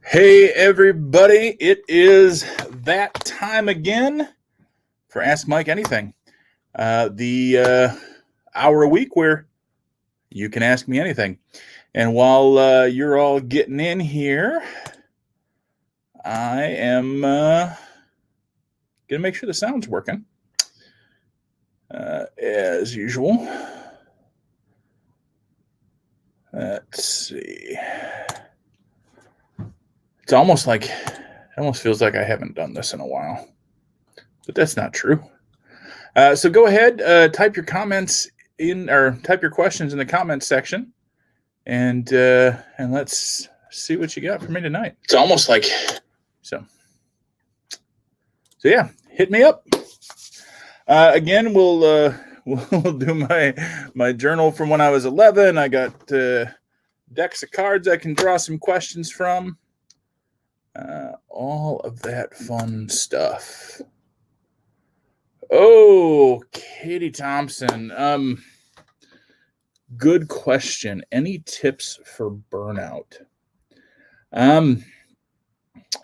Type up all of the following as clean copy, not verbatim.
Hey everybody, it is that time again for Ask Mike Anything. The hour a week where you can ask me anything. And while you're all getting in here, I am going to make sure the sound's working as usual. Let's see. It almost feels like I haven't done this in a while, but that's not true. So go ahead, type your comments in, or type your questions in the comments section, and let's see what you got for me tonight. It's almost like so. Yeah, hit me up. Again, we'll do my journal from when I was 11. I got decks of cards I can draw some questions from. All of that fun stuff. Oh, Katie Thompson. Good question. Any tips for burnout?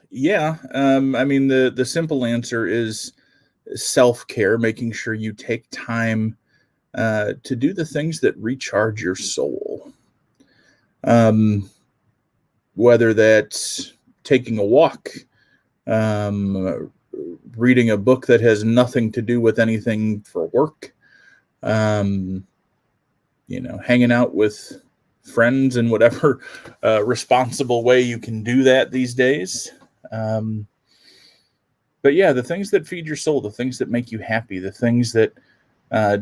Yeah. I mean, the simple answer is self-care, making sure you take time to do the things that recharge your soul. Whether that's taking a walk, reading a book that has nothing to do with anything for work, hanging out with friends in whatever responsible way you can do that these days. But yeah, the things that feed your soul, the things that make you happy, the things that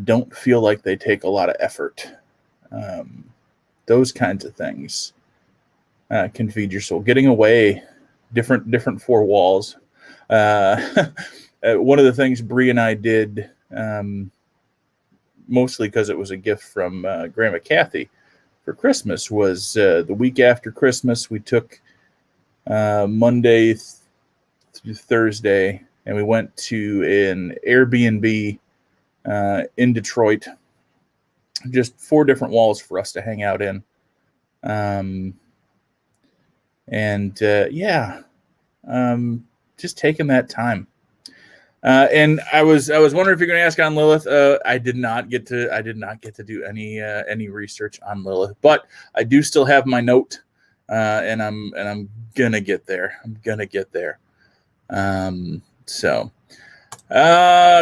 don't feel like they take a lot of effort, those kinds of things can feed your soul. Getting away, different four walls. One of the things Bree and I did, mostly because it was a gift from Grandma Kathy for Christmas, was the week after Christmas, we took Monday through Thursday, and we went to an Airbnb in Detroit. Just 4 different walls for us to hang out in. Just taking that time. And I was wondering if you're going to ask on Lilith. I did not get to do any research on Lilith, but I do still have my note, and I'm gonna get there.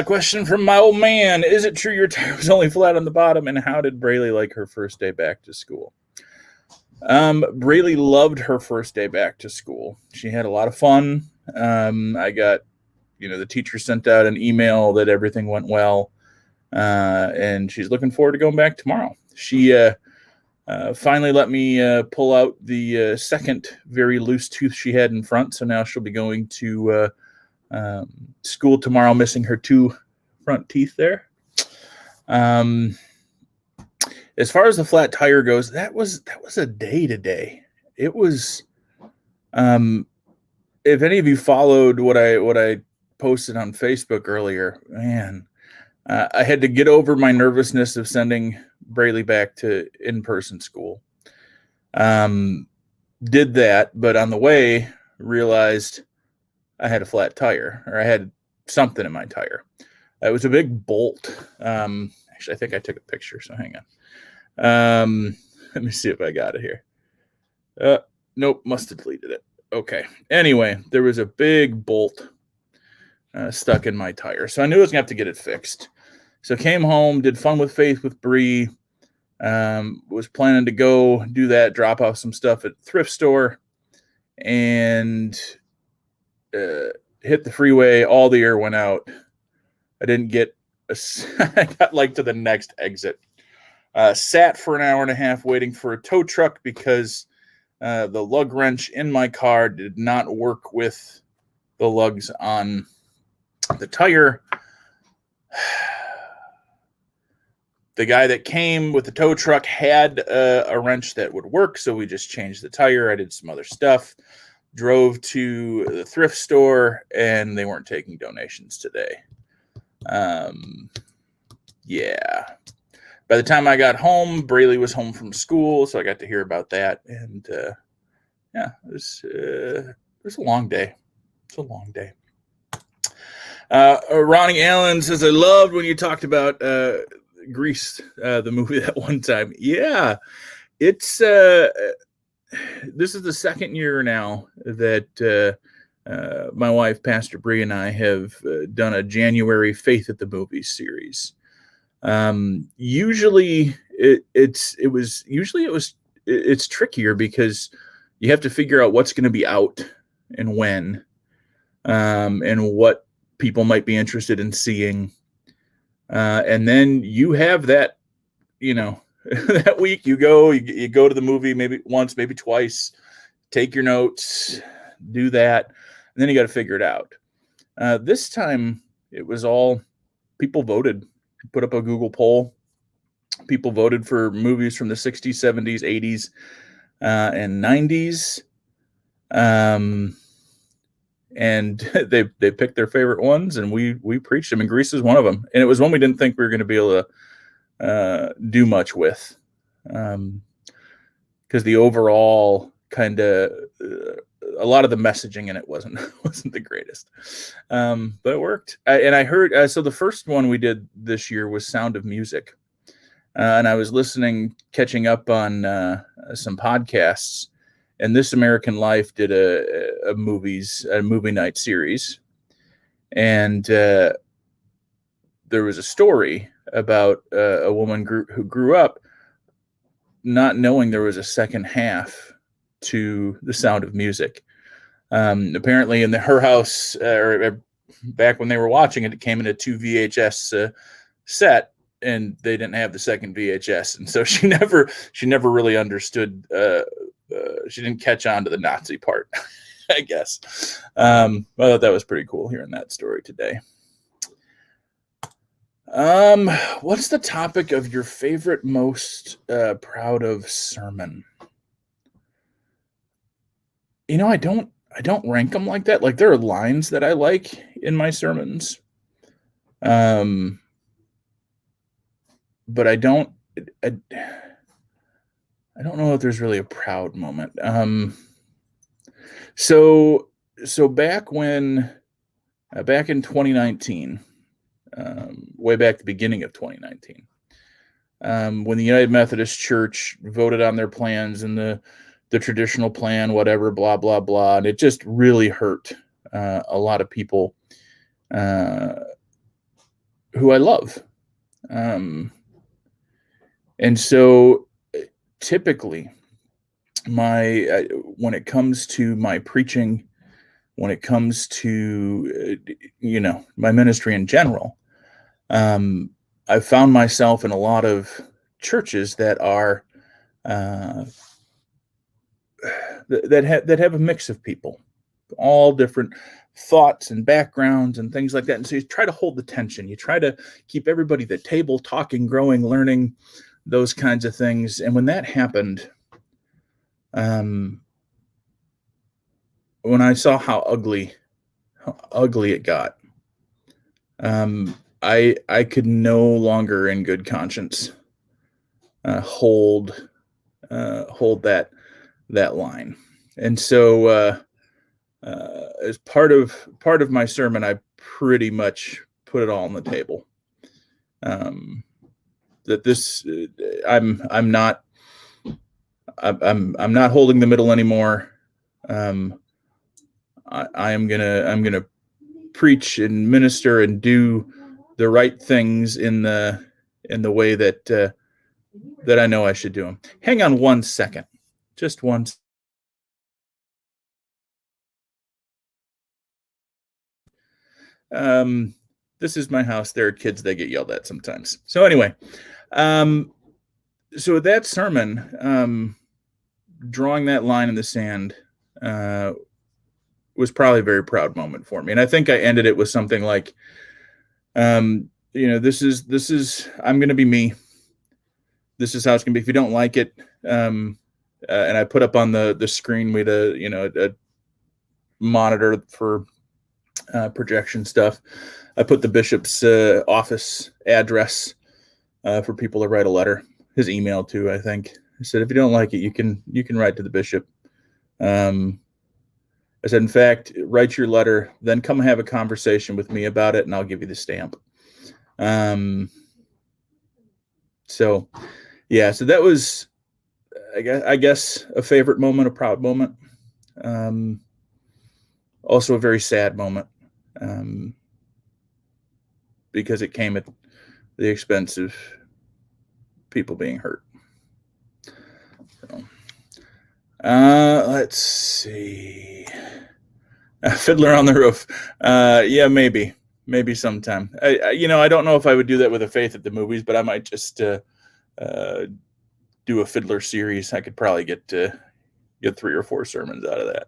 Question from my old man: is it true your tire was only flat on the bottom? And how did Braylee like her first day back to school? Braylee loved her first day back to school. She had a lot of fun. I got, the teacher sent out an email that everything went well, and she's looking forward to going back tomorrow. She finally let me pull out the second very loose tooth she had in front, so now she'll be going to school tomorrow, missing her 2 front teeth there. As far as the flat tire goes, that was a day to day. It was, if any of you followed what I posted on Facebook earlier, man, I had to get over my nervousness of sending Braylee back to in-person school. Did that, but on the way realized I had a flat tire, or I had something in my tire. It was a big bolt. Actually, I think I took a picture, so hang on. Let me see if I got it here. Nope, must have deleted it. Okay. Anyway, there was a big bolt stuck in my tire, so I knew I was gonna have to get it fixed. So came home, did Fun with Faith with Bree. Was planning to go do that, drop off some stuff at the thrift store, and hit the freeway. All the air went out. I didn't get I got to the next exit. Sat for an hour and a half waiting for a tow truck because the lug wrench in my car did not work with the lugs on the tire. The guy that came with the tow truck had a wrench that would work, so we just changed the tire. I did some other stuff, drove to the thrift store, and they weren't taking donations today. Yeah. By the time I got home, Braylee was home from school, so I got to hear about that, and Yeah, it was a long day. It's a long day. Ronnie Allen says, I loved when you talked about Grease, the movie that one time. Yeah, it's this is the second year now that my wife, Pastor Bree, and I have done a January Faith at the Movies series. Usually it's trickier because you have to figure out what's going to be out and when, and what people might be interested in seeing. And then you have that, that week you go to the movie, maybe once, maybe twice, take your notes, do that. And then you got to figure it out. This time it was all people voted, put up a Google poll. People voted for movies from the 60s, 70s, 80s, and 90s. And they picked their favorite ones, and we preached them, and Grease is one of them. And it was one we didn't think we were going to be able to do much with, because the overall kind of a lot of the messaging in it wasn't the greatest, but it worked. And I heard so the first one we did this year was Sound of Music, and I was catching up on some podcasts. And This American Life did a movie night series, and there was a story about a woman who grew up not knowing there was a second half to The Sound of Music. Apparently, in her house, or back when they were watching it, it came in a 2 VHS set, and they didn't have the second VHS, and so she never really understood. She didn't catch on to the Nazi part, I guess. I thought that was pretty cool hearing that story today. What's the topic of your favorite, most proud of sermon? I don't rank them like that. Like, there are lines that I like in my sermons, but I don't know if there's really a proud moment. So back in 2019, way back the beginning of 2019, when the United Methodist Church voted on their plans and the traditional plan, whatever, blah, blah, blah, and it just really hurt a lot of people who I love. And so typically when it comes to my preaching, when it comes to my ministry in general, I've found myself in a lot of churches that are that have a mix of people, all different thoughts and backgrounds and things like that. And so you try to hold the tension. You try to keep everybody at the table talking, growing, learning, those kinds of things. And when that happened, when I saw how ugly it got, I could no longer in good conscience hold that line. And so as part of my sermon, I pretty much put it all on the table. That this I'm not holding the middle anymore. I'm gonna preach and minister and do the right things in the way that I know I should do them. Hang on one second, just one. This is my house. There are kids that get yelled at sometimes. So anyway, so that sermon, drawing that line in the sand, was probably a very proud moment for me. And I think I ended it with something like, this is, I'm going to be me. This is how it's going to be. If you don't like it, and I put up on the screen, we had a monitor for projection stuff. I put the bishop's office address for people to write a letter, his email too, I think. I said, if you don't like it, you can write to the bishop. I said, in fact, write your letter, then come have a conversation with me about it, and I'll give you the stamp. So that was, I guess, a favorite moment, a proud moment. Also a very sad moment, because it came at the expense of people being hurt. So, let's see. Fiddler on the Roof. Yeah, maybe sometime. I don't know if I would do that with a Faith at the Movies, but I might just do a Fiddler series. I could probably get 3 or 4 sermons out of that.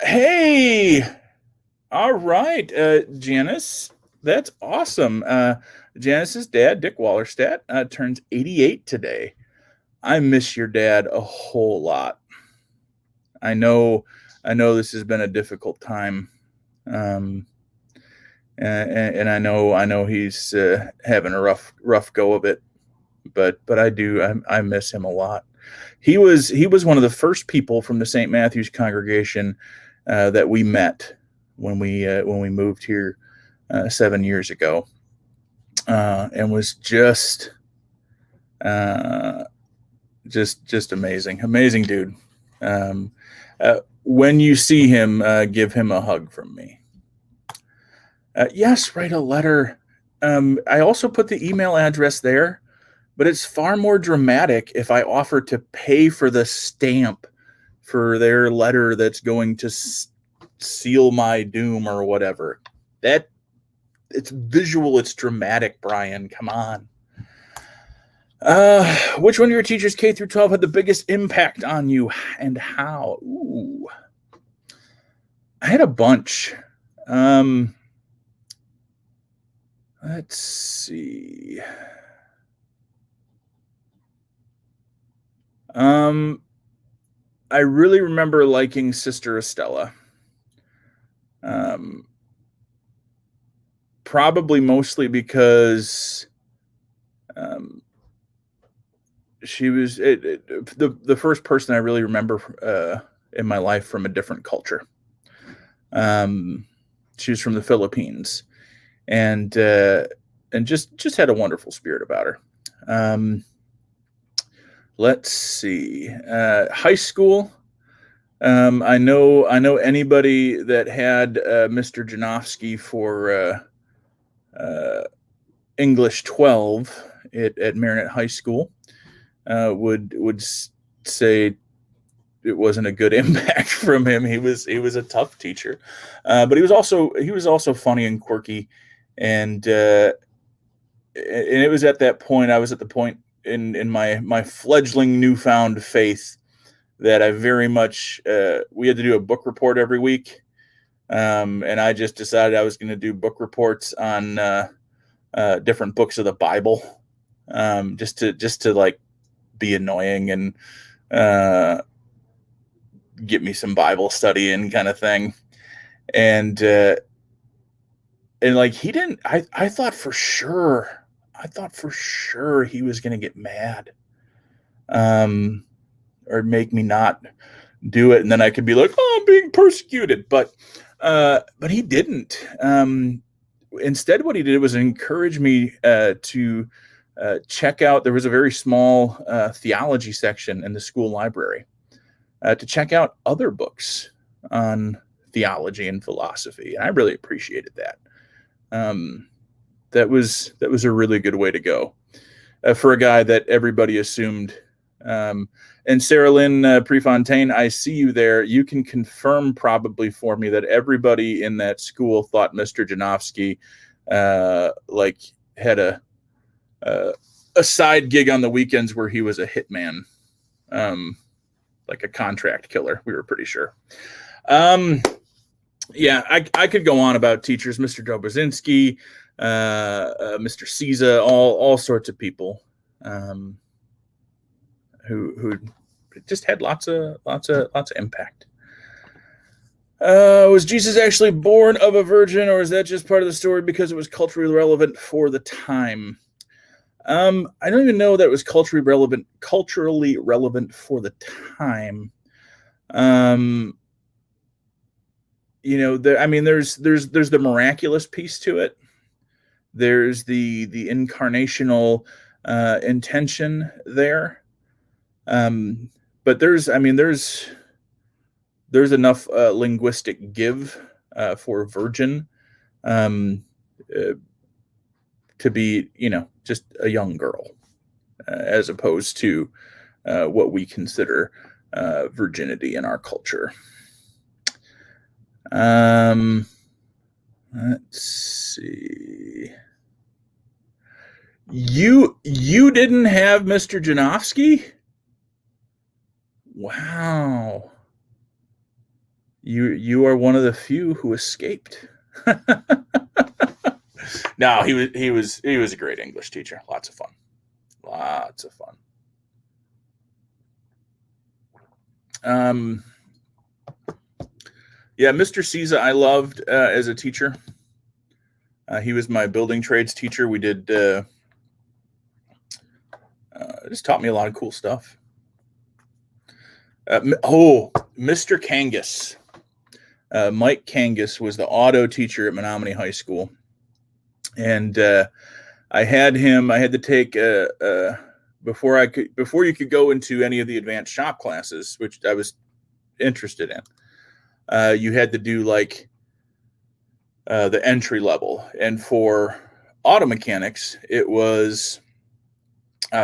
Hey, all right, Janice, that's awesome. Janice's dad, Dick Wallerstadt, turns 88 today. I miss your dad a whole lot. I know this has been a difficult time, and I know he's having a rough go of it, but I miss him a lot. He was one of the first people from the St. Matthew's congregation that we met when we moved here 7 years ago, and was just amazing dude. When you see him, give him a hug from me. Yes, write a letter. I also put the email address there, but it's far more dramatic if I offer to pay for the stamp for their letter that's going to seal my doom or whatever. That it's visual, it's dramatic, Brian. Come on. Which one of your teachers K through 12 had the biggest impact on you and how? Ooh, I had a bunch. Let's see. I really remember liking Sister Estella. Probably mostly because she was the first person I really remember in my life from a different culture. She was from the Philippines, and just had a wonderful spirit about her. Let's see. High school. I know anybody that had Mr. Janofsky for English 12 at Marinette High School would say it wasn't a good impact from him. He was a tough teacher, but he was also funny and quirky, and it was at that point. I was at the point in my fledgling newfound faith that I very much we had to do a book report every week, and I just decided I was going to do book reports on different books of the Bible, just to like be annoying and get me some Bible study in kind of thing. And like he didn't, I thought for sure he was going to get mad, or make me not do it. And then I could be like, oh, I'm being persecuted. But he didn't. Instead, what he did was encourage me to check out, there was a very small theology section in the school library, to check out other books on theology and philosophy. And I really appreciated that. That was a really good way to go for a guy that everybody assumed. And Sarah Lynn Prefontaine, I see you there. You can confirm probably for me that everybody in that school thought Mr. Janofsky like had a side gig on the weekends where he was a hitman, like a contract killer. We were pretty sure. Yeah, I could go on about teachers, Mr. Dobozinski, Mr. Ciza, all sorts of people who just had lots of impact. Was Jesus actually born of a virgin, or is that just part of the story because it was culturally relevant for the time? I don't even know that it was culturally relevant for the time. Um, I mean, there's the miraculous piece to it. There's the incarnational intention there. Um, but there's enough linguistic give for virgin um, uh, to be, just a young girl, as opposed to what we consider virginity in our culture. Um, let's see. You didn't have Mr. Janofsky? Wow. You are one of the few who escaped. No, he was a great English teacher. Lots of fun. Lots of fun. Um, yeah, Mr. Caesar I loved as a teacher. He was my building trades teacher. We did just taught me a lot of cool stuff. Mr. Kangas. Mike Kangas was the auto teacher at Menominee High School. And I had to take before you could go into any of the advanced shop classes, which I was interested in. You had to do like the entry level, and for auto mechanics, it was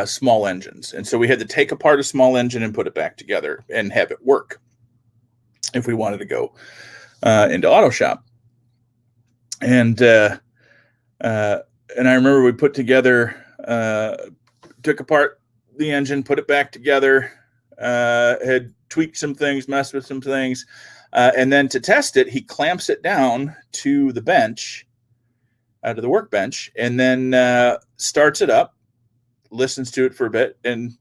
small engines, and so we had to take apart a small engine and put it back together and have it work if we wanted to go into auto shop. And and I remember we took apart the engine, put it back together, had tweaked some things, messed with some things, and then to test it, he clamps it down to the bench, to the workbench, and then starts it up, listens to it for a bit, and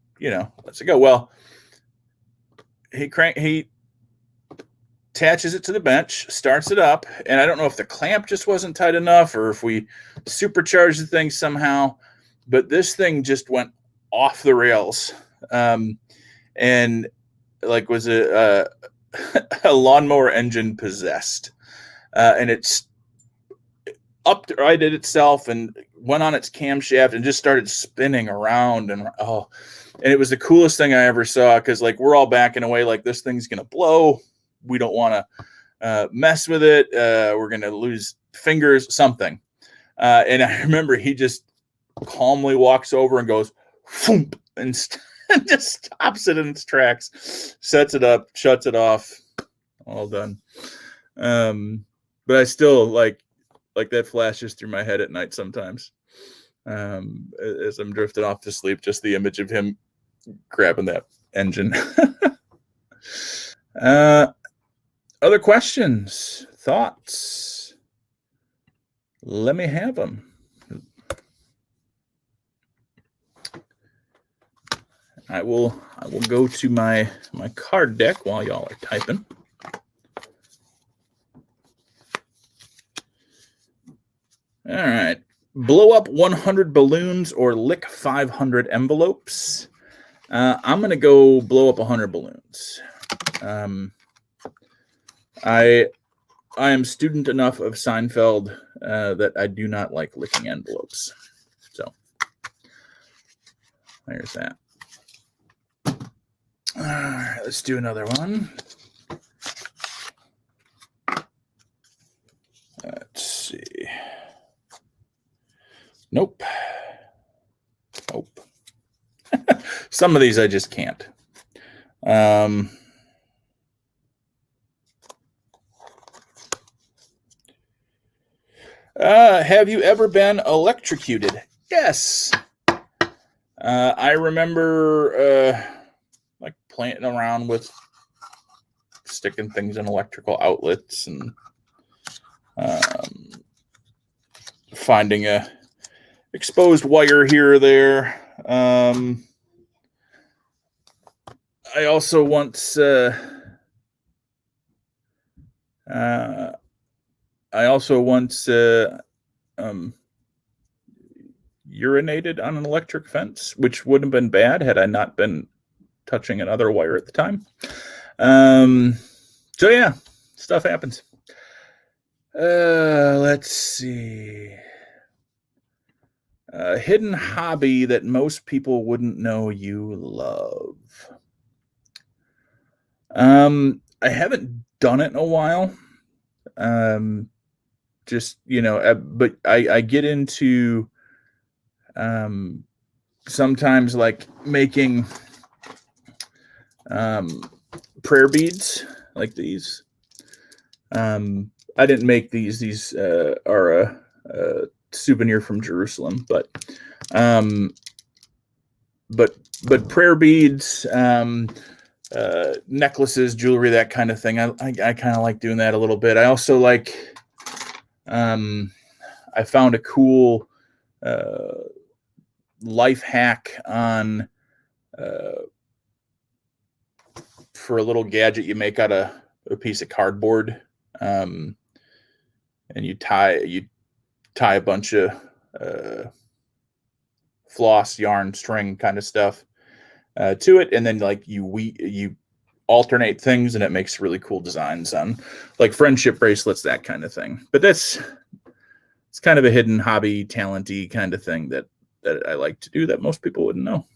lets it go. Well, he attaches it to the bench, starts it up, and I don't know if the clamp just wasn't tight enough or if we supercharged the thing somehow, but this thing just went off the rails, and like was a lawnmower engine possessed, and it's righted itself and went on its camshaft and just started spinning around, and it was the coolest thing I ever saw, because like we're all backing away like this thing's gonna blow. We don't want to mess with it. We're going to lose fingers, something. And I remember he just calmly walks over and goes, "Foomp," and just stops it in its tracks, sets it up, shuts it off. All done. But I still like that flashes through my head at night sometimes. As I'm drifting off to sleep, just the image of him grabbing that engine. Other questions, thoughts? Let me have them. I will go to my card deck while y'all are typing. All right. Blow up 100 balloons or lick 500 envelopes. I'm going to go blow up 100 balloons. I am student enough of Seinfeld that I do not like licking envelopes. So there's that. All right, let's do another one. Let's see. Nope. Some of these I just can't. Have you ever been electrocuted? Yes. I remember like playing around with sticking things in electrical outlets and finding a exposed wire here or there. I also once urinated on an electric fence, which wouldn't have been bad had I not been touching another wire at the time. So yeah, stuff happens. Let's see. A hidden hobby that most people wouldn't know you love. I haven't done it in a while. Just, but I get into sometimes like making prayer beads like these. I didn't make these. These are a souvenir from Jerusalem, but prayer beads, necklaces, jewelry, that kind of thing. I kind of like doing that a little bit. I also like, I found a cool life hack on for a little gadget you make out of a piece of cardboard, and you tie a bunch of floss, yarn, string kind of stuff to it, and then like you alternate things, and it makes really cool designs on like friendship bracelets, that kind of thing. But it's kind of a hidden hobby, talenty kind of thing that I like to do that most people wouldn't know.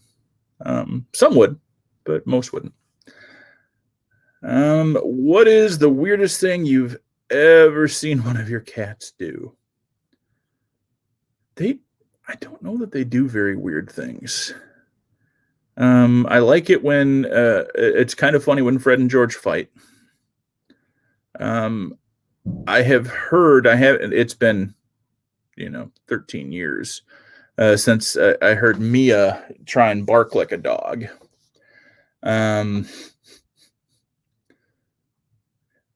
Some would, but most wouldn't. What is the weirdest thing you've ever seen one of your cats do? I don't know that they do very weird things. I like it when it's kind of funny when Fred and George fight. I have heard, it's been 13 years since I heard Mia try and bark like a dog.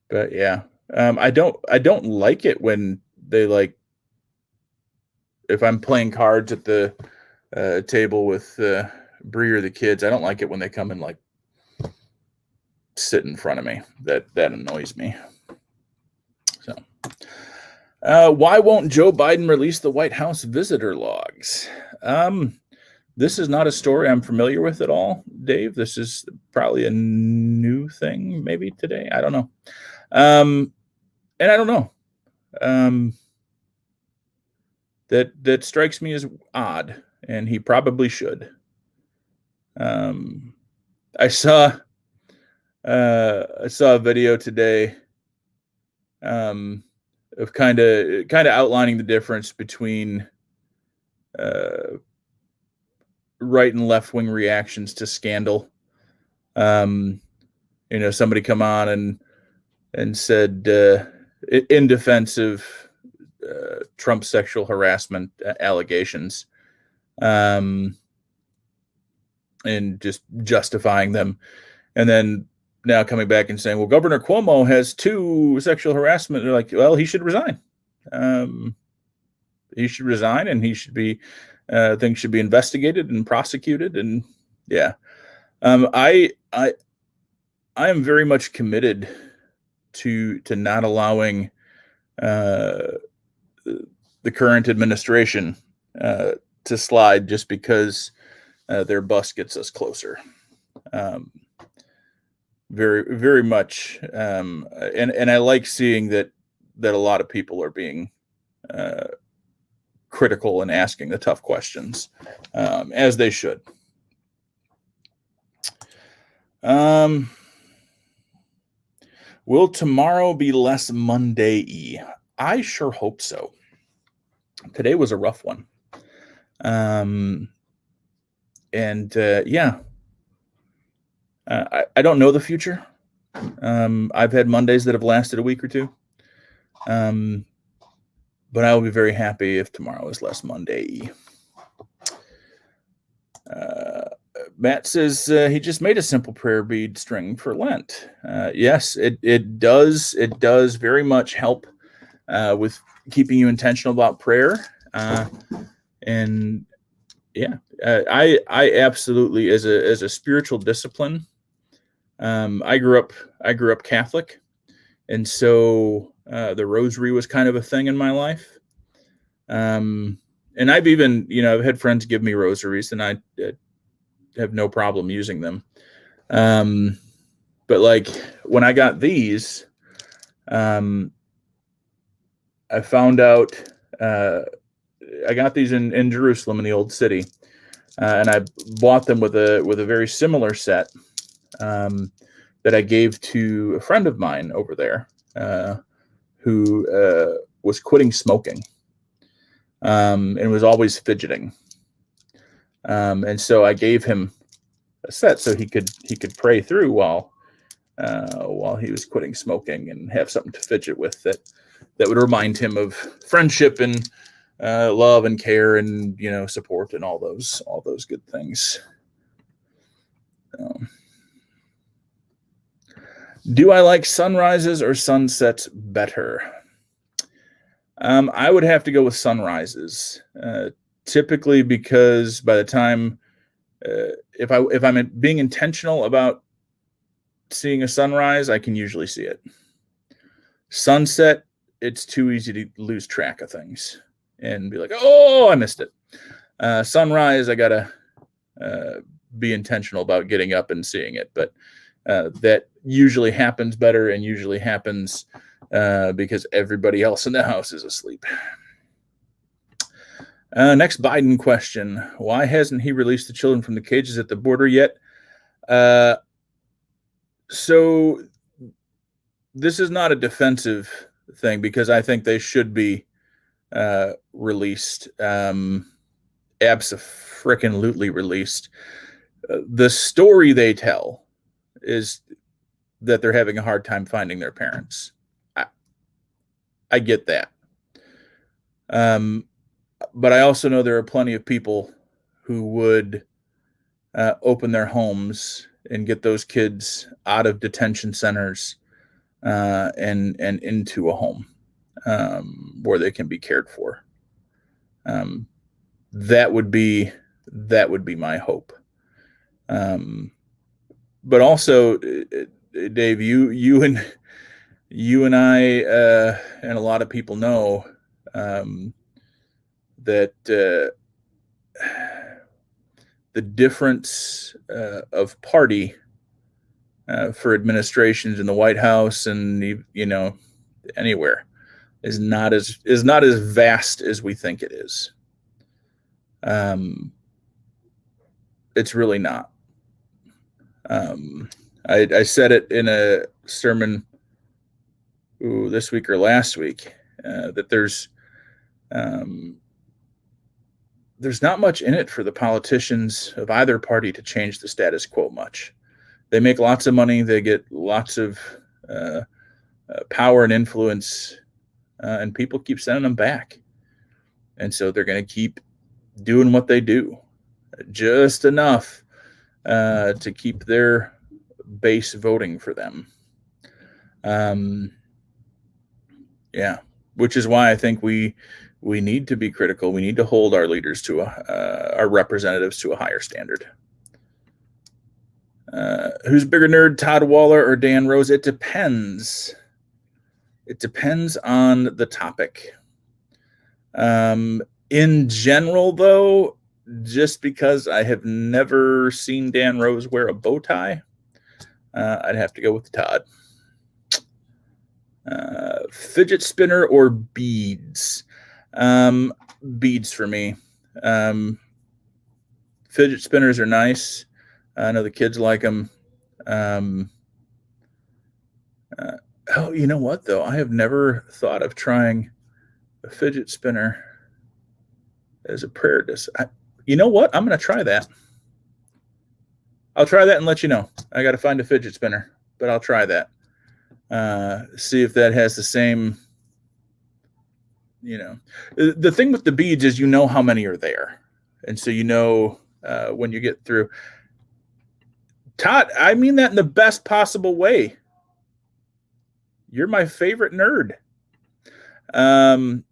But yeah, I don't like it when they like, if I'm playing cards at the table with Bree or the kids, I don't like it when they come and like sit in front of me. That annoys me. So, why won't Joe Biden release the White House visitor logs? This is not a story I'm familiar with at all, Dave. This is probably a new thing, maybe today. I don't know. And I don't know. That strikes me as odd, and he probably should. I saw a video today of kind of outlining the difference between right and left wing reactions to scandal. Somebody come on and said in defense of Trump's sexual harassment allegations, and just justifying them, and then now coming back and saying, well, Governor Cuomo has 2 sexual harassment. They're like, well, he should resign. He should resign, and he should be things should be investigated and prosecuted. And yeah, I am very much committed to not allowing the current administration to slide just because their bus gets us closer. Very, very much. And I like seeing that a lot of people are being critical and asking the tough questions, as they should. Will tomorrow be less Monday-y? I sure hope so. Today was a rough one. Yeah. I don't know the future. I've had Mondays that have lasted a week or two. But I will be very happy if tomorrow is less Monday-y. Matt says he just made a simple prayer bead string for Lent. Yes, it does. It does very much help with keeping you intentional about prayer. And yeah, I absolutely, as a spiritual discipline, I grew up Catholic, and so the rosary was kind of a thing in my life. And I've even, I've had friends give me rosaries, and I have no problem using them. But like when I got these, I found out I got these in Jerusalem in the old city, and I bought them with a very similar set that I gave to a friend of mine over there who was quitting smoking and was always fidgeting. And so I gave him a set so he could pray through while he was quitting smoking, and have something to fidget with that would remind him of friendship and love and care and support and all those good things. Do I like sunrises or sunsets better? I would have to go with sunrises, typically because by the time if I'm being intentional about seeing a sunrise, I can usually see it. Sunset, it's too easy to lose track of things and be like, oh, I missed it. Sunrise, I gotta be intentional about getting up and seeing it, but that usually happens better and usually happens because everybody else in the house is asleep. Next Biden question. Why hasn't he released the children from the cages at the border yet? So this is not a defensive thing, because I think they should be released, abso-frickin-lutely released. The story they tell is that they're having a hard time finding their parents. I get that. But I also know there are plenty of people who would open their homes and get those kids out of detention centers and into a home where they can be cared for. That would be my hope. But also, Dave, you and I and a lot of people know that the difference of party for administrations in the White House and anywhere is not as vast as we think it is. It's really not. I said it in a sermon this week or last week that there's not much in it for the politicians of either party to change the status quo much. They make lots of money. They get lots of power and influence, and people keep sending them back. And so they're going to keep doing what they do, just enough to keep their base voting for them. Yeah, which is why I think we need to be critical. We need to hold our leaders to our representatives to a higher standard. Who's bigger nerd, Todd Waller or Dan Rose? It depends. It depends on the topic. In general, though, just because I have never seen Dan Rose wear a bow tie, I'd have to go with Todd. Fidget spinner or beads? Beads for me. Fidget spinners are nice. I know the kids like them. Oh, you know what, though? I have never thought of trying a fidget spinner as a prayer disc. You know what? I'm going to try that. I'll try that and let you know. I got to find a fidget spinner, but I'll try that. See if that has the same, the thing with the beads is how many are there. And so when you get through. Todd, I mean that in the best possible way. You're my favorite nerd.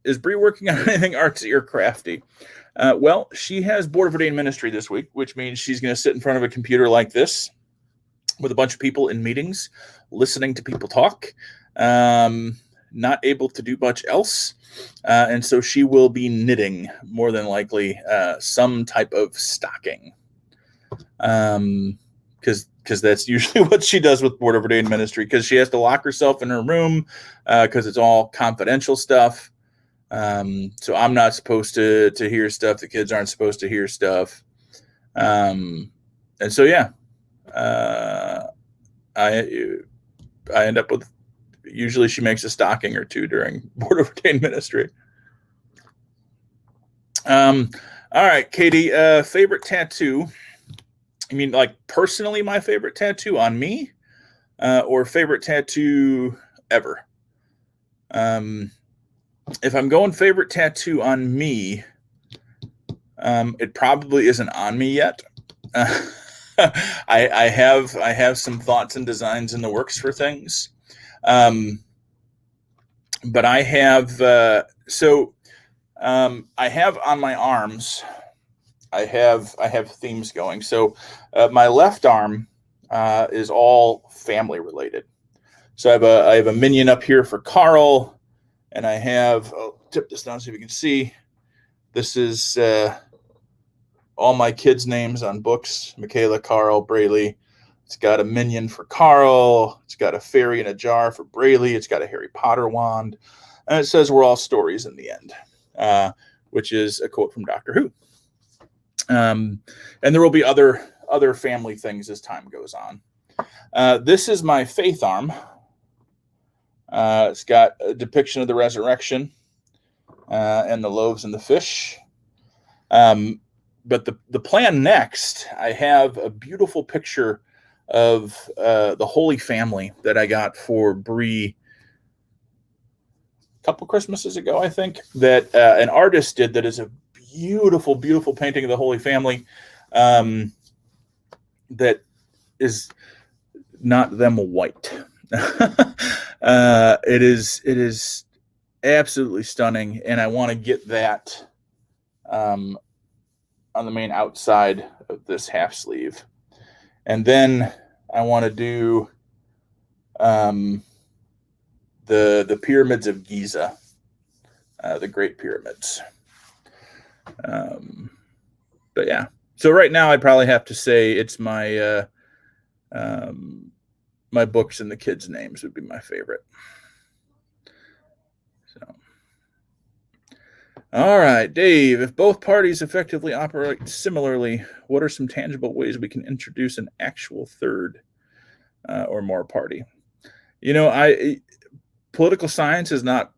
Is Bree working on anything artsy or crafty? Well, she has Board of Ordained Ministry this week, which means she's going to sit in front of a computer like this with a bunch of people in meetings, listening to people talk. not able to do much else. And so she will be knitting, more than likely, some type of stocking. Because that's usually what she does with Board Ordained Ministry, because she has to lock herself in her room because it's all confidential stuff. So I'm not supposed to hear stuff. The kids aren't supposed to hear stuff. And so, yeah, I end up with, usually she makes a stocking or two during Board Ordained Ministry. All right, Katie, favorite tattoo. I mean, like, personally, my favorite tattoo on me, or favorite tattoo ever. If I'm going favorite tattoo on me, it probably isn't on me yet. I have some thoughts and designs in the works for things. But I have, I have on my arms, I have themes going. So my left arm is all family related. So I have a minion up here for Carl, and I have, I'll tip this down so you can see. This is all my kids' names on books: Michaela, Carl, Braylee. It's got a minion for Carl. It's got a fairy in a jar for Braylee. It's got a Harry Potter wand. And it says we're all stories in the end, which is a quote from Doctor Who. And there will be other family things as time goes on. This is my faith arm. It's got a depiction of the resurrection and the loaves and the fish. But the plan next, I have a beautiful picture of the Holy Family that I got for Bree a couple Christmases ago, I think, that an artist did, that is a beautiful, beautiful painting of the Holy Family that is not them white. It is absolutely stunning, and I want to get that on the main outside of this half sleeve. And then I want to do the pyramids of Giza, the Great Pyramids. But yeah, so right now I'd probably have to say it's my my books and the kids' names would be my favorite. So, all right, Dave, if both parties effectively operate similarly, what are some tangible ways we can introduce an actual third or more party? You know, political science is not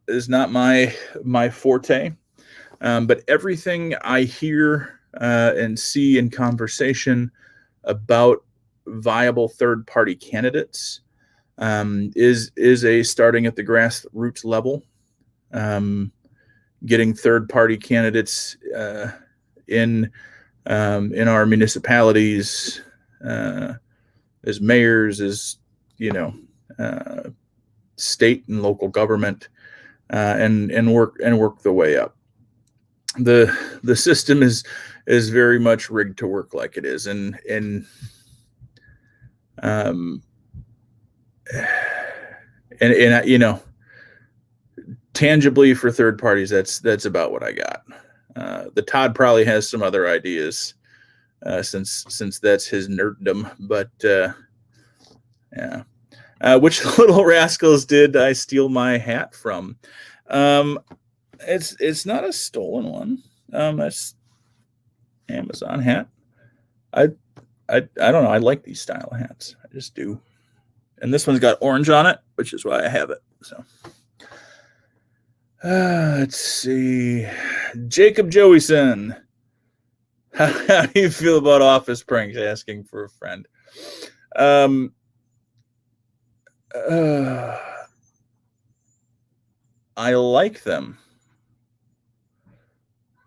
my forte, but everything I hear and see in conversation about viable third party candidates is a starting at the grassroots level. Getting third party candidates in our municipalities, as mayors, as state and local government, and work the way up. The system is very much rigged to work like it is, and tangibly for third parties, that's about what I got. The Todd probably has some other ideas, since that's his nerddom, but yeah. Which little rascals did I steal my hat from? It's not a stolen one. That's Amazon hat. I don't know. I like these style of hats. I just do. And this one's got orange on it, which is why I have it. So let's see. Jacob Joeyson. How do you feel about office pranks? Asking for a friend. I like them,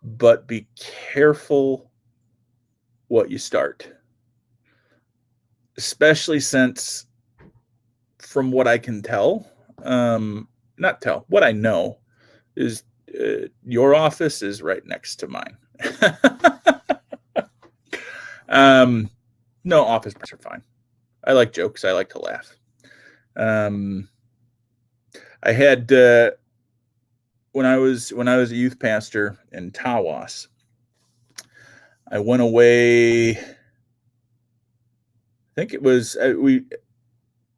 but be careful what you start, especially since, from what I can tell, what I know is your office is right next to mine. No, office pranks are fine. I like jokes. I like to laugh. I had when I was a youth pastor in Tawas, I went away. I think it was it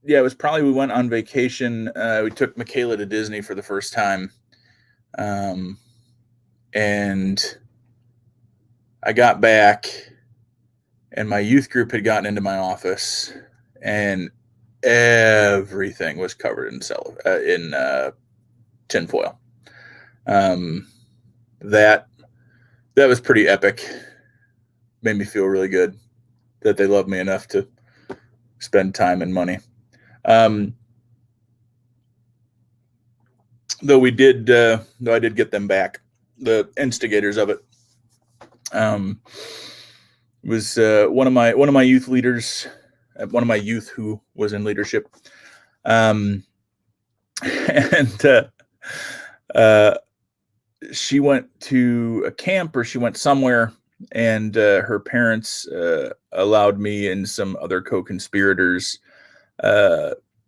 was probably we went on vacation. We took Michaela to Disney for the first time, and I got back, and my youth group had gotten into my office, and everything was covered in tinfoil. That was pretty epic. Made me feel really good that they loved me enough to spend time and money. Though I did get them back, the instigators of it. Was one of my youth leaders, one of my youth who was in leadership, and she went to a camp, or she went somewhere, and her parents allowed me and some other co-conspirators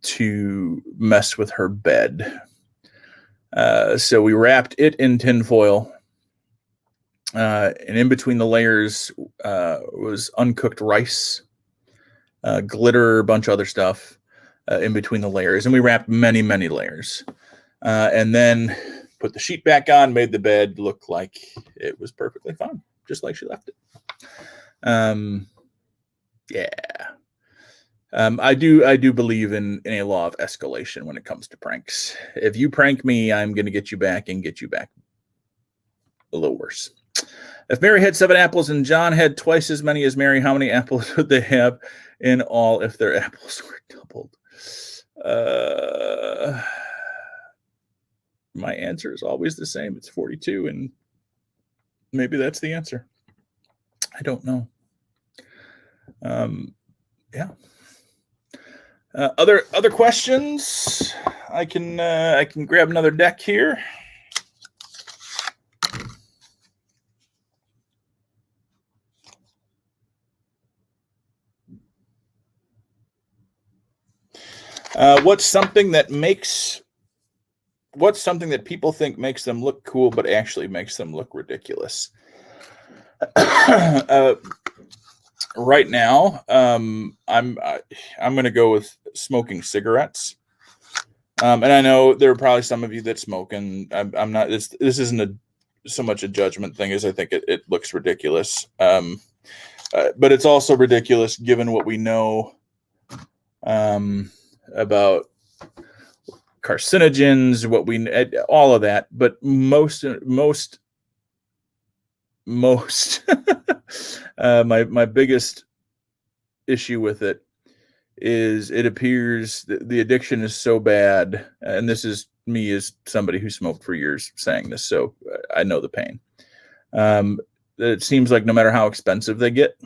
to mess with her bed. So we wrapped it in tinfoil, and in between the layers was uncooked rice, glitter, a bunch of other stuff in between the layers, and we wrapped many, many layers, and then put the sheet back on, made the bed look like it was perfectly fine, just like she left it. I do believe in a law of escalation when it comes to pranks. If you prank me, I'm going to get you back and get you back a little worse. If Mary had 7 apples and John had twice as many as Mary, how many apples would they have in all if their apples were doubled? My answer is always the same. It's 42, and maybe that's the answer. I don't know. Yeah. Other questions? I can grab another deck here. What's something that people think makes them look cool, but actually makes them look ridiculous? Right now, I'm going to go with smoking cigarettes. And I know there are probably some of you that smoke, and I'm not. This isn't so much a judgment thing as I think it looks ridiculous. But it's also ridiculous given what we know about carcinogens, all of that. But most my biggest issue with it is it appears the addiction is so bad, and this is me as somebody who smoked for years saying this, so I know the pain. It seems like no matter how expensive they get,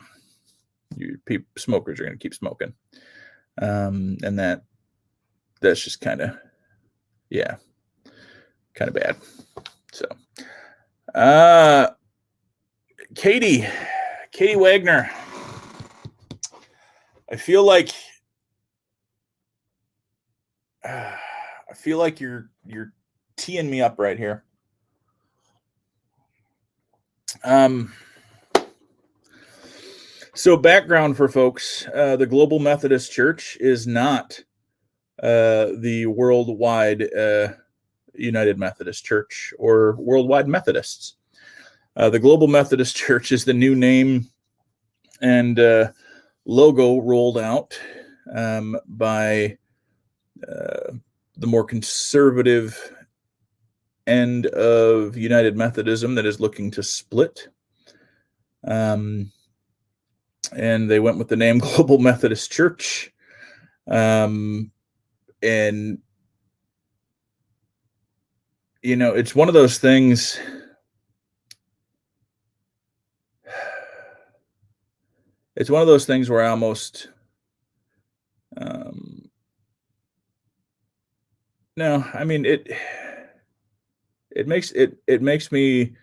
smokers are going to keep smoking, and that's just kind of bad. So, Katie Wagner, I feel like you're teeing me up right here. So background for folks, the Global Methodist Church is not the worldwide United Methodist Church or worldwide Methodists. The Global Methodist Church is the new name and logo rolled out by the more conservative end of United Methodism that is looking to split. And they went with the name Global Methodist Church. And, it's one of those things. It's one of those things where I almost, it makes me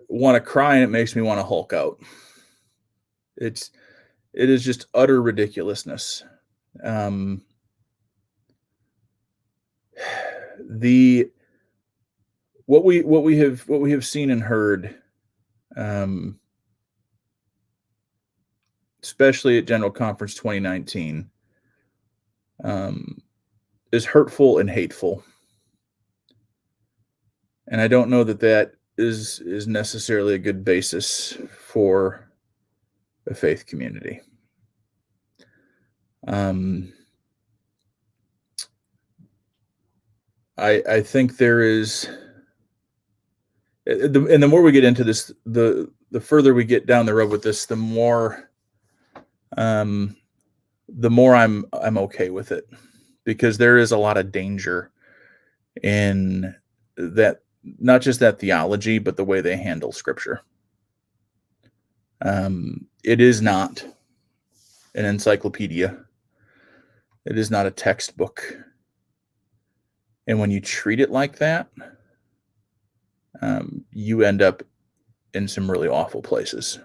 want to cry, and it makes me want to Hulk out. It is just utter ridiculousness. the what we have seen and heard, um, especially at General Conference 2019, um, is hurtful and hateful, and I don't know that that is necessarily a good basis for a faith community. Um, I think there is, and the more we get into this, the further we get down the road with this, um, the more I'm okay with it, because there is a lot of danger in that, not just that theology, but the way they handle Scripture. It is not an encyclopedia. It is not a textbook. And when you treat it like that, you end up in some really awful places.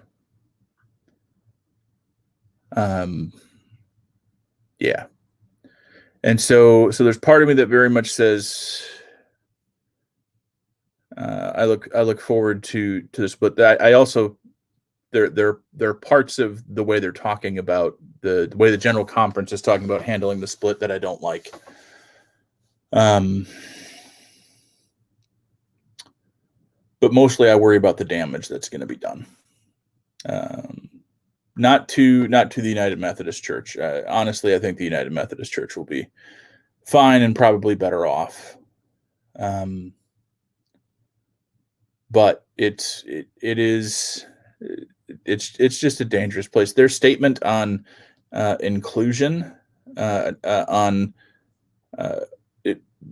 Yeah. And so there's part of me that very much says, I look forward to this, but I also, there are parts of the way they're talking about the way the General Conference is talking about handling the split that I don't like. But mostly I worry about the damage that's going to be done. Not to the United Methodist Church. Honestly, I think the United Methodist Church will be fine and probably better off. But it's just a dangerous place. Their statement on inclusion on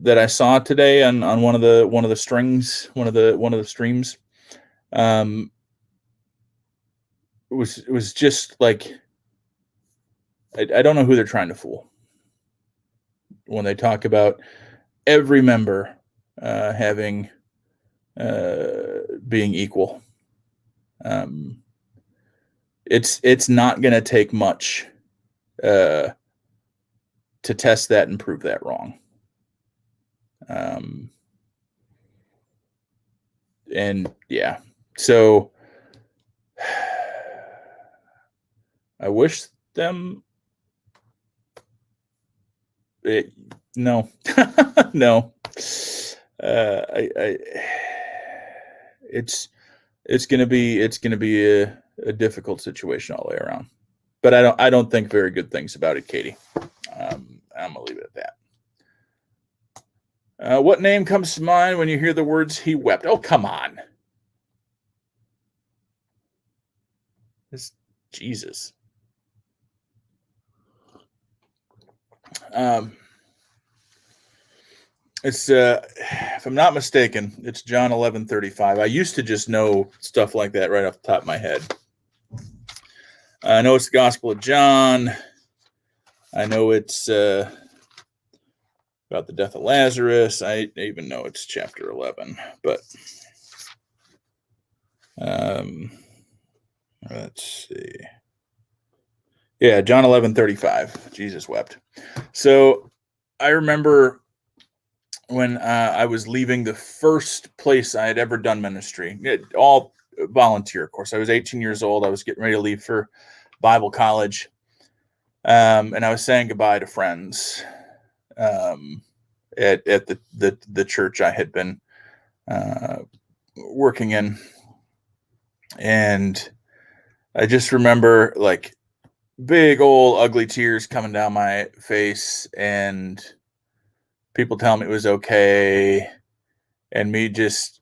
that I saw today on one of the strings, one of the streams, was just like, I don't know who they're trying to fool when they talk about every member having being equal. It's not going to take much to test that and prove that wrong. And yeah, so I wish them no. No. It's gonna be a difficult situation all the way around. But I don't think very good things about it, Katie. I'm gonna leave it at that. What name comes to mind when you hear the words "he wept"? Oh, come on. It's Jesus. It's if I'm not mistaken, it's John 11:35. I used to just know stuff like that right off the top of my head. I know it's the Gospel of John. I know it's about the death of Lazarus. I even know it's chapter 11. But let's see. Yeah, John 11:35. Jesus wept. So I remember when I was leaving the first place I had ever done ministry, all volunteer, of course. I was 18 years old. I was getting ready to leave for Bible college. And I was saying goodbye to friends at the church I had been working in. And I just remember like big old ugly tears coming down my face and people telling me it was okay. And me just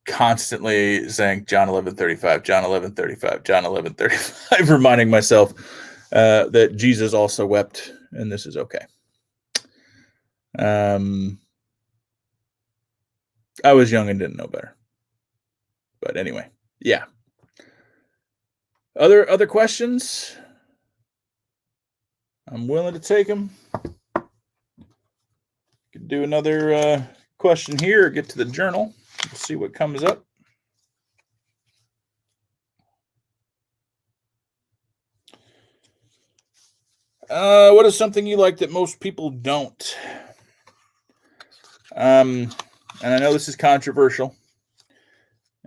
constantly saying John 11:35, John 11:35, John 11:35, reminding myself that Jesus also wept and this is okay. I was young and didn't know better. But anyway, yeah. Other questions? I'm willing to take them. Could do another question here, get to the journal. Let's see what comes up. What is something you like that most people don't? And I know this is controversial,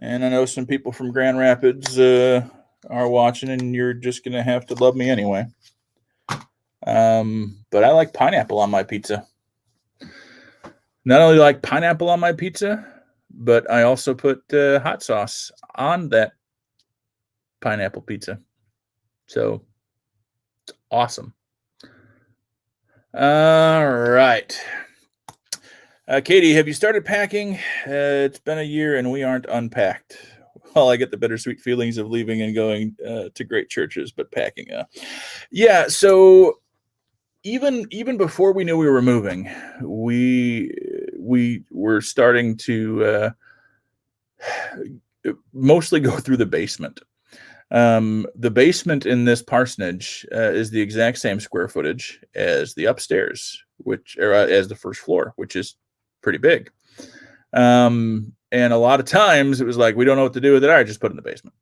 and I know some people from Grand Rapids are watching, and you're just going to have to love me anyway. But I like pineapple on my pizza. Not only like pineapple on my pizza, but I also put hot sauce on that pineapple pizza. So it's awesome. All right. Katie, have you started packing? It's been a year and we aren't unpacked. Well, I get the bittersweet feelings of leaving and going to great churches, but packing. Yeah, so even before we knew we were moving, we were starting to mostly go through the basement. The basement in this parsonage is the exact same square footage as the upstairs, as the first floor, which is pretty big. And a lot of times it was like, we don't know what to do with it. All right, just put it in the basement.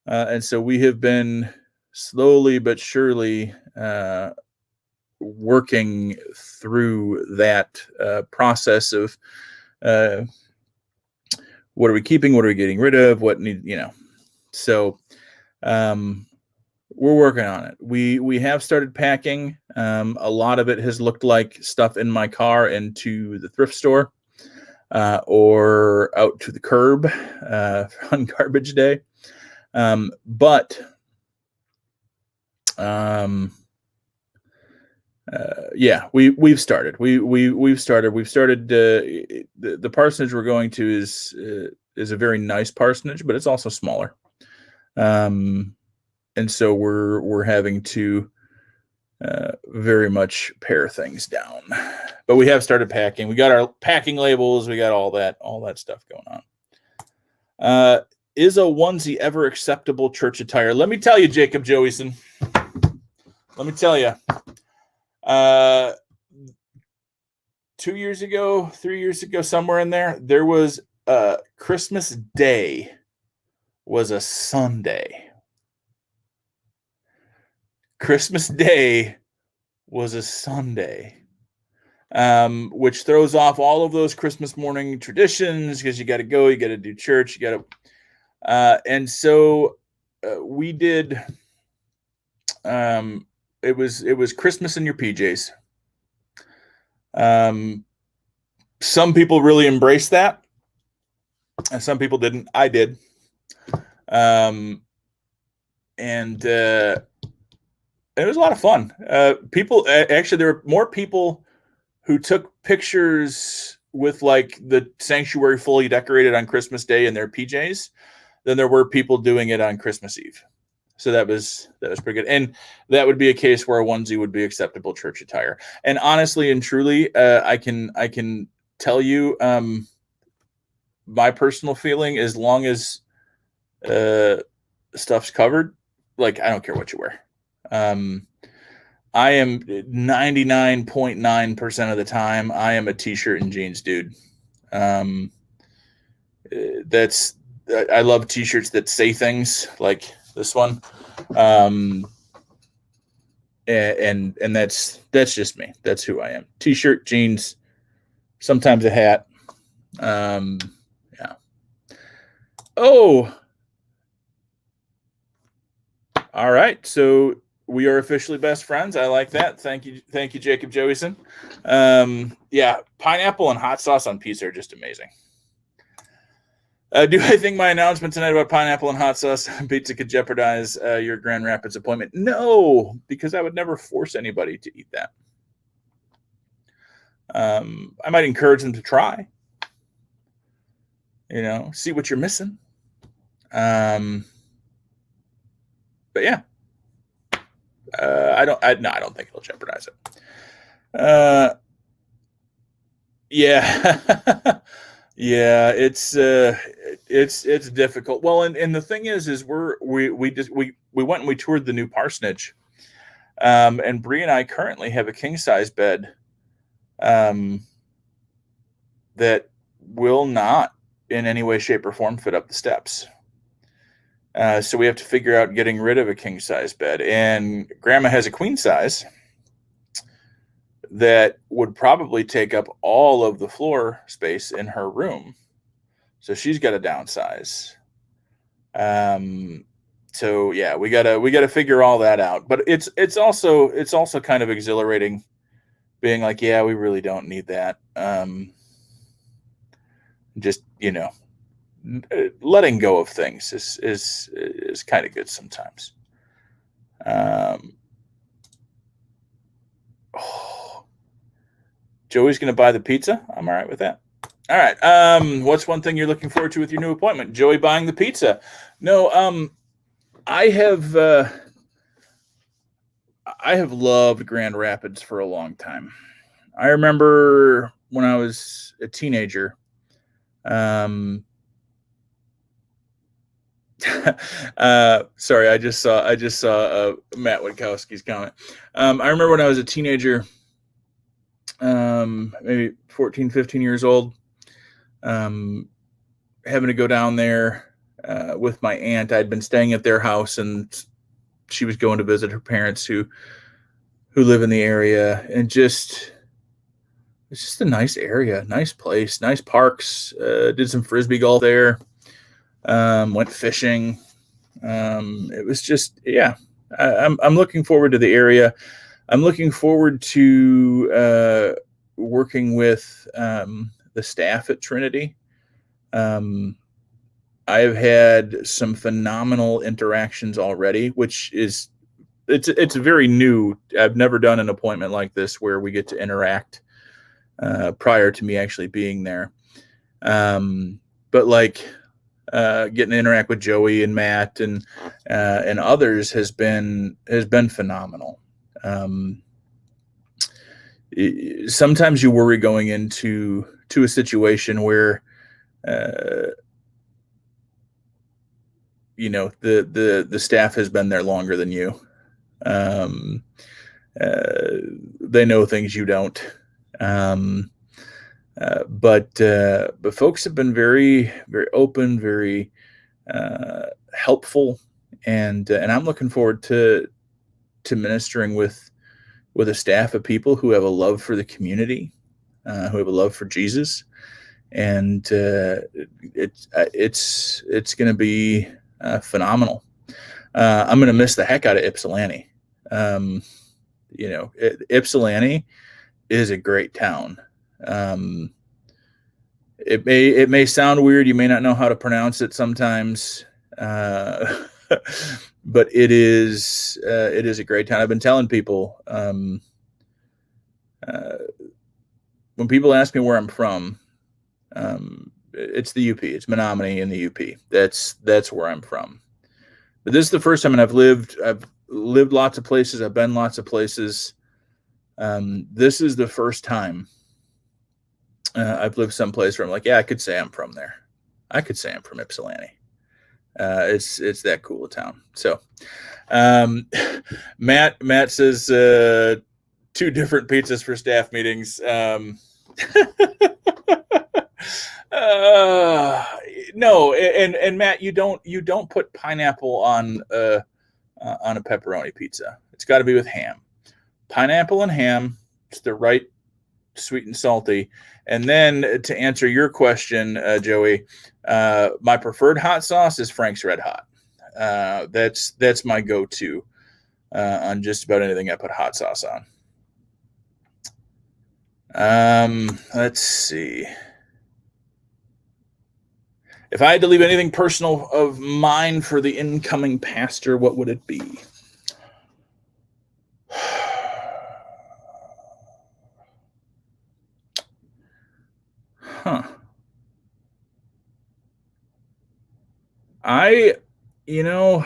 And so we have been slowly but surely working through that process of what are we keeping, what are we getting rid of, what need, so we're working on it. We have started packing. A lot of it has looked like stuff in my car into the thrift store or out to the curb on garbage day. But yeah, we've started. We've started. The parsonage we're going to is a very nice parsonage, but it's also smaller. And so we're having to very much pare things down. But we have started packing. We got our packing labels. We got all that stuff going on. Is a onesie ever acceptable church attire? Let me tell you, Jacob Joeyson. Let me tell you. 2 years ago, 3 years ago, somewhere in there was Christmas Day was a Sunday. Christmas Day was a Sunday, which throws off all of those Christmas morning traditions because you got to go, you got to do church, you got to, and so we did. It was Christmas in your PJs. Some people really embraced that, and some people didn't. I did, and it was a lot of fun. People actually, there were more people who took pictures with like the sanctuary fully decorated on Christmas Day in their PJs than there were people doing it on Christmas Eve. So that was pretty good. And that would be a case where a onesie would be acceptable church attire. And honestly and truly, I can tell you my personal feeling, as long as stuff's covered, like I don't care what you wear. I am 99.9% of the time, I am a t-shirt and jeans dude. I love t-shirts that say things like this one. And that's just me. That's who I am. T-shirt, jeans, sometimes a hat. Yeah. Oh, all right. So we are officially best friends. I like that. Thank you, Jacob Joeyson. Yeah, pineapple and hot sauce on pizza are just amazing. Do I think my announcement tonight about pineapple and hot sauce on pizza could jeopardize your Grand Rapids appointment? No, because I would never force anybody to eat that. I might encourage them to try. See what you're missing. But yeah, I don't think it'll jeopardize it. Yeah. Yeah, it's difficult. Well, and the thing is we went and we toured the new parsonage, and Bree and I currently have a king size bed, that will not in any way, shape, or form fit up the steps. So we have to figure out getting rid of a king size bed, and Grandma has a queen size that would probably take up all of the floor space in her room. So she's got to downsize. Um, so yeah, we gotta figure all that out. But it's also kind of exhilarating being like, yeah, we really don't need that. Just letting go of things is kind of good sometimes. Um, oh, Joey's gonna buy the pizza. I'm all right with that. All right. What's one thing you're looking forward to with your new appointment? Joey buying the pizza. No. I have I have loved Grand Rapids for a long time. I remember when I was a teenager. Um, sorry, I just saw Matt Witkowski's comment. I remember when I was a teenager, maybe 14, 15 years old, um, having to go down there with my aunt. I'd been staying at their house, and she was going to visit her parents who live in the area, and it's just a nice area, nice place, nice parks. Did some frisbee golf there. Went fishing. It was just, yeah. I'm looking forward to the area. I'm looking forward to working with the staff at Trinity. Um, I've had some phenomenal interactions already, which is it's very new. I've never done an appointment like this where we get to interact prior to me actually being there. But like getting to interact with Joey and Matt and others has been phenomenal. Um, Sometimes you worry going into a situation where uh, the staff has been there longer than you. Um, they know things you don't. Um, but folks have been very very open, very helpful, and I'm looking forward to ministering with a staff of people who have a love for the community, who have a love for Jesus, and it's going to be phenomenal. I'm going to miss the heck out of Ypsilanti. Um, Ypsilanti is a great town. Um, it may sound weird. You may not know how to pronounce it sometimes, uh, but it is a great town. I've been telling people uh, when people ask me where I'm from, it's the UP. It's Menominee in the UP. That's where I'm from. But this is the first time, and I've lived lots of places. I've been lots of places. This is the first time I've lived someplace where I'm like, yeah, I could say I'm from there. I could say I'm from Ypsilanti. It's that cool a town. So, um, Matt says 2 different pizzas for staff meetings. Uh, no, and Matt, you don't put pineapple on a pepperoni pizza. It's got to be with ham, pineapple and ham. It's the right sweet and salty. And then to answer your question, Joey, my preferred hot sauce is Frank's Red Hot. That's my go-to on just about anything I put hot sauce on. Let's see. If I had to leave anything personal of mine for the incoming pastor, what would it be? Huh. I, you know,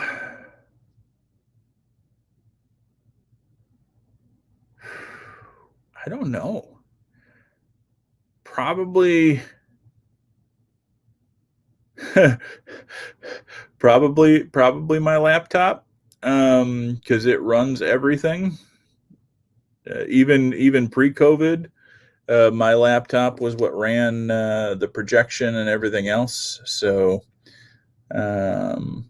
I don't know. Probably, probably my laptop, because it runs everything. Even pre-COVID, my laptop was what ran the projection and everything else. So, um,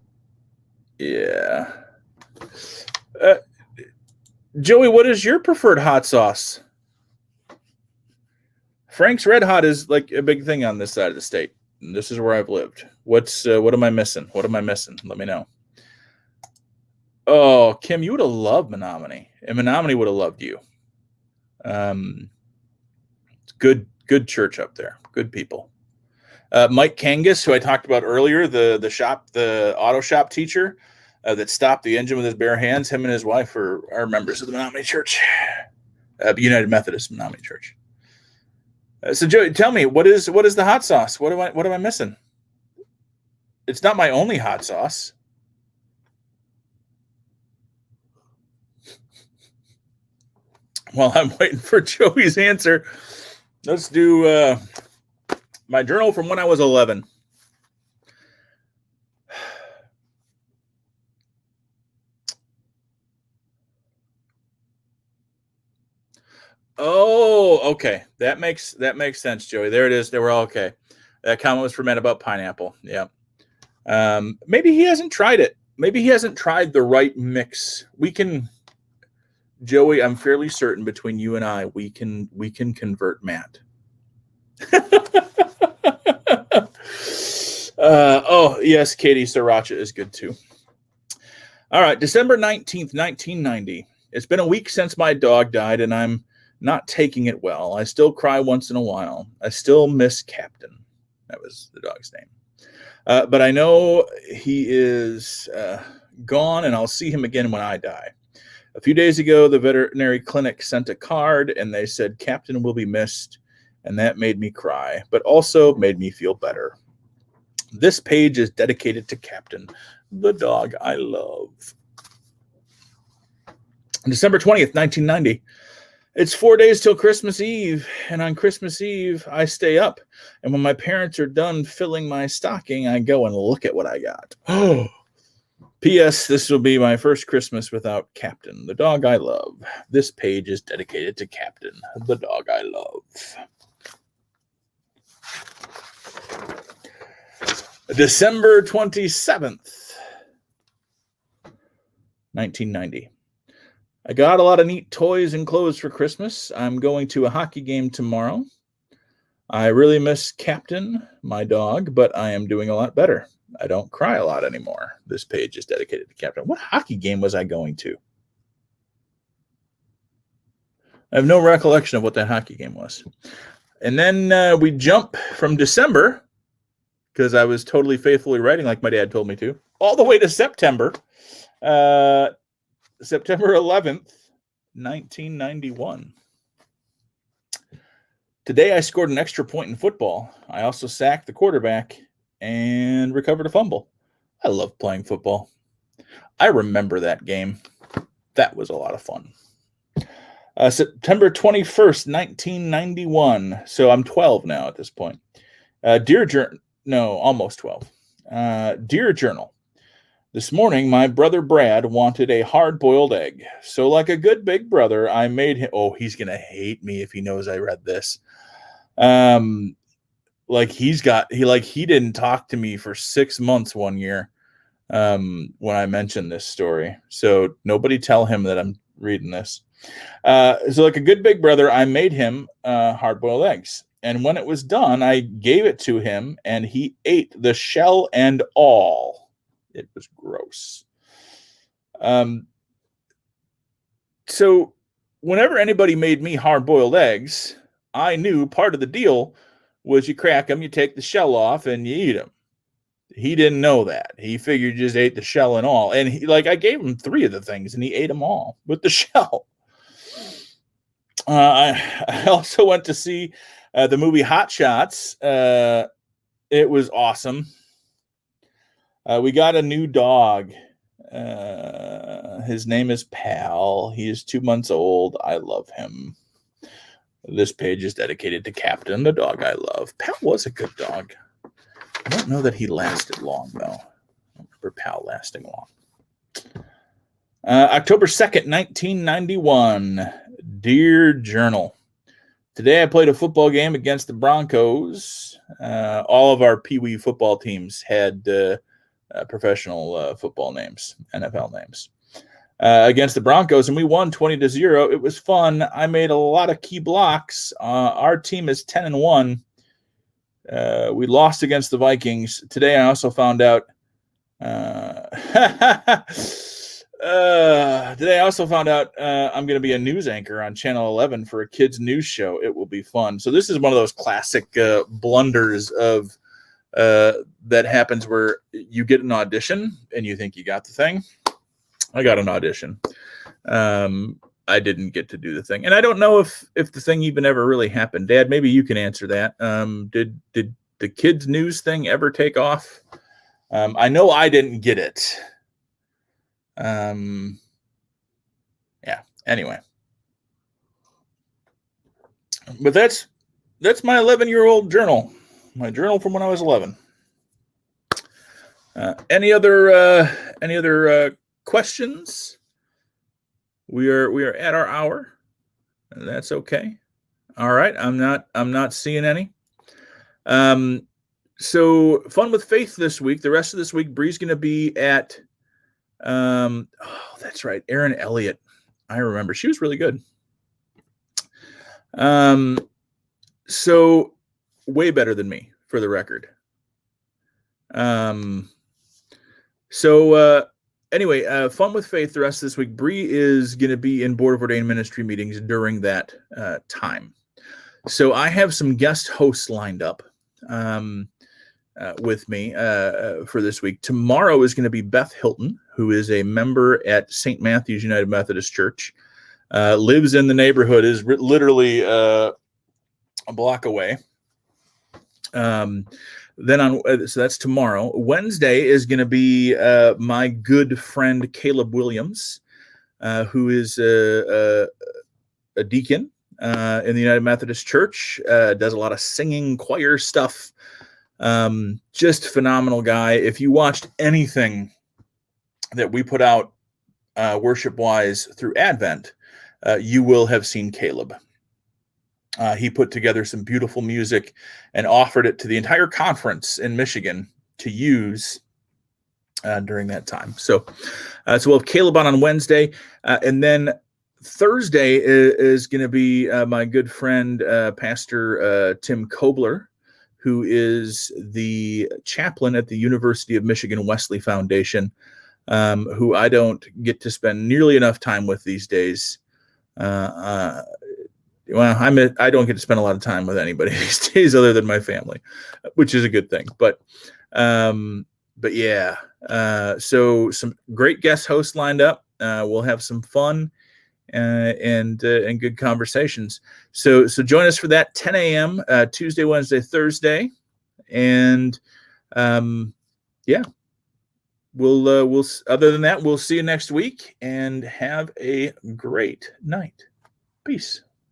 yeah. Uh, Joey, what is your preferred hot sauce? Frank's Red Hot is like a big thing on this side of the state. And this is where I've lived. What am I missing? What am I missing? Let me know. Oh, Kim, you would have loved Menominee, and Menominee would have loved you. Good church up there. Good people. Mike Kangas, who I talked about earlier, the auto shop teacher that stopped the engine with his bare hands. Him and his wife are members of the Menominee Church, United Methodist Menominee Church. So, Joey, tell me, what is the hot sauce? What am I missing? It's not my only hot sauce. While I'm waiting for Joey's answer, let's do my journal from when I was 11. Oh, okay. That makes sense, Joey. There it is. They were all okay. That comment was for men about pineapple. Yeah. Maybe he hasn't tried it. Maybe he hasn't tried the right mix. Joey, I'm fairly certain between you and I, we can convert Matt. Oh, yes, Katie Sriracha is good too. All right, December 19th, 1990. It's been a week since my dog died, and I'm not taking it well. I still cry once in a while. I still miss Captain. That was the dog's name. But I know he is gone, and I'll see him again when I die. A few days ago, the veterinary clinic sent a card, and they said Captain will be missed, and that made me cry, but also made me feel better. This page is dedicated to Captain, the dog I love. December 20th, 1990. It's 4 days till Christmas Eve, and on Christmas Eve, I stay up, and when my parents are done filling my stocking, I go and look at what I got. Oh. P.S. This will be my first Christmas without Captain, the dog I love. This page is dedicated to Captain, the dog I love. December 27th, 1990. I got a lot of neat toys and clothes for Christmas. I'm going to a hockey game tomorrow. I really miss Captain, my dog, but I am doing a lot better. I don't cry a lot anymore. This page is dedicated to Captain. What hockey game was I going to? I have no recollection of what that hockey game was. And then we jump from December, because I was totally faithfully writing like my dad told me to, all the way to September. September 11th, 1991. Today I scored an extra point in football. I also sacked the quarterback and recovered a fumble. I love playing football. I remember that game. That was a lot of fun. September 21st, 1991. So I'm 12 now at this point. Almost 12. Dear Journal. This morning, my brother Brad wanted a hard-boiled egg. So like a good big brother, I made him... Oh, he's going to hate me if he knows I read this. He didn't talk to me for 6 months one year when I mentioned this story. So nobody tell him that I'm reading this. So like a good big brother, I made him hard-boiled eggs. And when it was done, I gave it to him, and he ate the shell and all. It was gross. So whenever anybody made me hard-boiled eggs, I knew part of the deal was you crack them, you take the shell off, and you eat them. He didn't know that. He figured you just ate the shell and all. And I gave him 3 of the things, and he ate them all with the shell. I also went to see the movie Hot Shots. It was awesome. We got a new dog. His name is Pal. He is 2 months old. I love him. This page is dedicated to Captain, the dog I love. Pal was a good dog. I don't know that he lasted long, though. I don't remember Pal lasting long. October 2nd, 1991. Dear Journal. Today I played a football game against the Broncos. All of our Pee Wee football teams had professional football names, NFL names. against the Broncos, and we won 20-0. It was fun. I made a lot of key blocks. Our team is 10-1. We lost against the Vikings. Today I also found out today I also found out I'm going to be a news anchor on Channel 11 for a kids news show. It will be fun. So this is one of those classic blunders of that happens where you get an audition and you think you got the thing. I got an audition. I didn't get to do the thing, and I don't know if the thing even ever really happened. Dad, maybe you can answer that. Did the kids news thing ever take off? I know I didn't get it. Yeah. Anyway, but that's my 11-year-old journal. My journal from when I was 11. Any other questions? We are at our hour. That's okay. All right. I'm not seeing any. So Fun with Faith this week. The rest of this week, Bree's going to be at. Oh, that's right. Erin Elliott. I remember. She was really good. So way better than me, for the record. Anyway, Fun with Faith the rest of this week. Bree is going to be in Board of Ordained Ministry meetings during that time. So I have some guest hosts lined up with me for this week. Tomorrow is going to be Beth Hilton, who is a member at St. Matthew's United Methodist Church. Lives in the neighborhood, is literally a block away. So that's tomorrow. Wednesday is going to be my good friend Caleb Williams, who is a deacon in the United Methodist Church. Does a lot of singing, choir stuff. Just phenomenal guy. If you watched anything that we put out worship-wise through Advent, you will have seen Caleb. He put together some beautiful music and offered it to the entire conference in Michigan to use during that time. So we'll have Caleb on Wednesday. And then Thursday is going to be my good friend, Pastor Tim Kobler, who is the chaplain at the University of Michigan Wesley Foundation, who I don't get to spend nearly enough time with these days. Well, I don't get to spend a lot of time with anybody these days other than my family, which is a good thing. But yeah, so some great guest hosts lined up. We'll have some fun and good conversations. So join us for that 10 a.m. Tuesday, Wednesday, Thursday, and yeah, we'll other than that, we'll see you next week and have a great night. Peace.